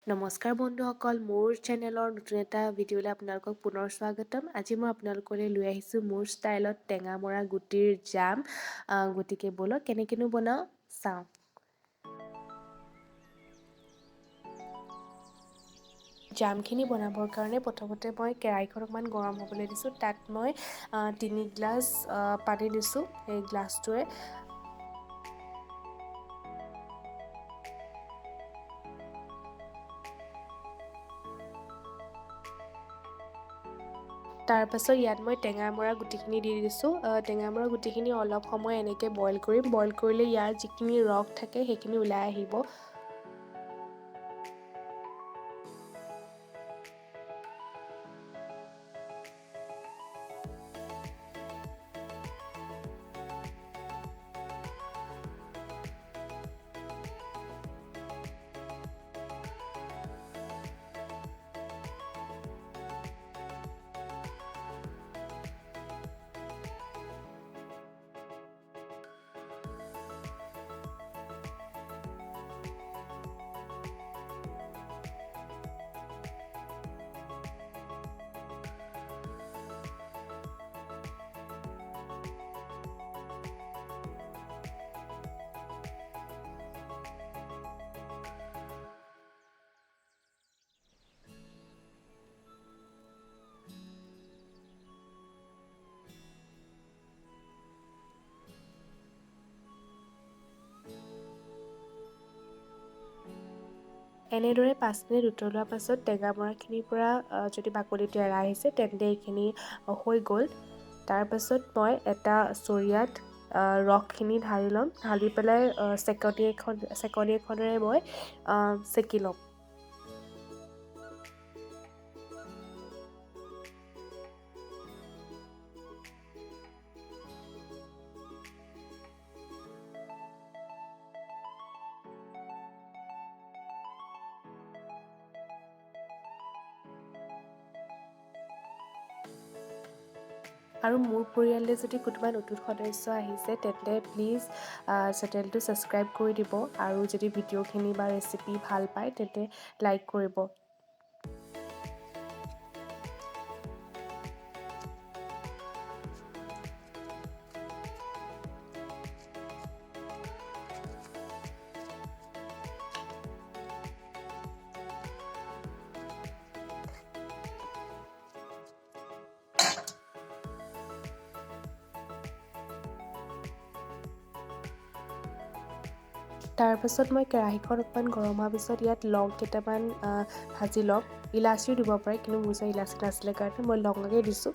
নমস্কাৰ বন্ধুসকল, মোৰ চেনেলৰ নতুন এটা ভিডিঅ'লৈ আপোনালোকক পুনৰ স্বাগতম। আজি মই আপোনালোকলৈ লৈ আহিছোঁ মোৰ ষ্টাইলত টেঙা মৰা গুটিৰ জাম। গতিকে ব'লক কেনেকৈনো বনাওঁ চাওঁ। জামখিনি বনাবৰ কাৰণে প্ৰথমতে মই কেৰাহীখন অকণমান গৰম হ'বলৈ দিছোঁ। তাত মই 3 গ্লাছ পানী দিছোঁ। সেই গ্লাছটোৱে তাৰপাছত ইয়াত মই টেঙা মৰা গুটিখিনি দি দিছোঁ। টেঙা মৰা গুটিখিনি অলপ সময় এনেকৈ বইল কৰিম। বইল কৰিলে ইয়াৰ যিখিনি ৰস থাকে সেইখিনি ওলাই আহিব। এনেদৰে 5 মিনিট উতলোৱাৰ পাছত টেঙা মৰাখিনিৰ পৰা যদি বাকলিটো এৰাই আহিছে তেন্তে এইখিনি হৈ গ'ল। তাৰপাছত মই এটা চৰিয়াত ৰসখিনি ঢালি ল'ম। ঢালি পেলাই চেকনি এখনেৰে মই চেকি ল'ম। আৰু মোৰ পৰিয়াললৈ যদি কোনোবা নতুন সদস্য আহিছে তেন্তে প্লিজ চেনেলটো ছাবস্ক্ৰাইব কৰি দিব। আৰু যদি ভিডিঅ'খিনি বা ৰেচিপি ভাল পায় তেন্তে লাইক কৰিব। তাৰপাছত মই কেৰাহীখন অকণমান গৰম হোৱাৰ পিছত ইয়াত লং কেইটামান ভাজি ল'ম। ইলাচিও দিব পাৰে, কিন্তু মোৰ ওচৰত ইলাচি নাছিলে কাৰণে মই লঙকে দিছোঁ।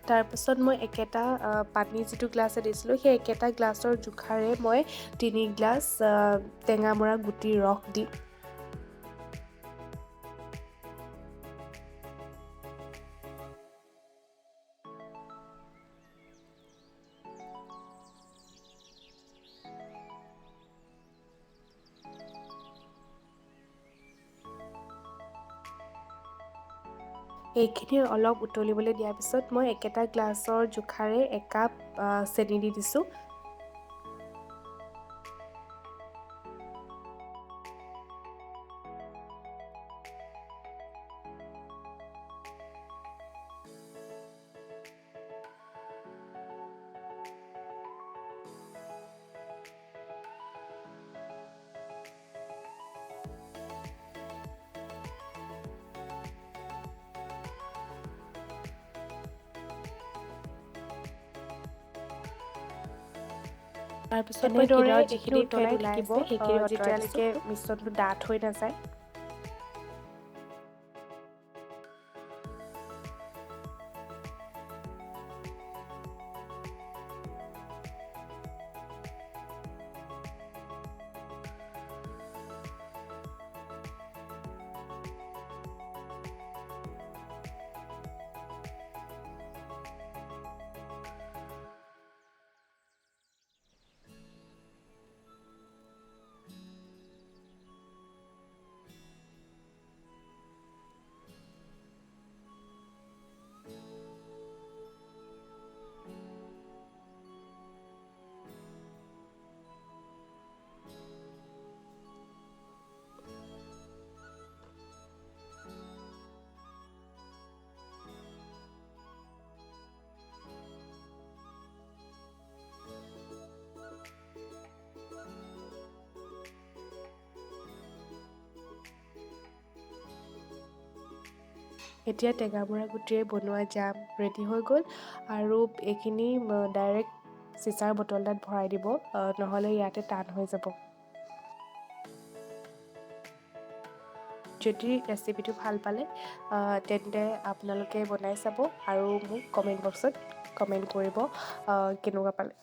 তাৰপাছত মই একেটা পানী যিটো গ্লাছে দিছিলোঁ সেই একেটা গ্লাছৰ জোখাৰে মই 3 গ্লাছ টেঙা মৰা গুটিৰ ৰস দিম। এইখিনি অলপ উতলিবলৈ দিয়াৰ পিছত মই একেটা গ্লাছৰ জোখাৰে একাপ চেনি দি দিছোঁ। তাৰপিছত মই কিনাৰত যিখিনি ফেন ওলাই আছে সেইখিনি যেতিয়ালৈকে মিশ্ৰণটো ডাঠ হৈ নাযায়। এতিয়া টেঙামৰা গুটিৰে বনোৱা জাম ৰেডি হৈ গ'ল আৰু এইখিনি ডাইৰেক্ট চিচাৰ বটল এটাত ভৰাই দিব, নহ'লে ইয়াতে টান হৈ যাব। যদি ৰেচিপিটো ভাল পালে তেন্তে আপোনালোকে বনাই চাব আৰু মোক কমেণ্ট বক্সত কমেণ্ট কৰিব কেনেকুৱা পালে।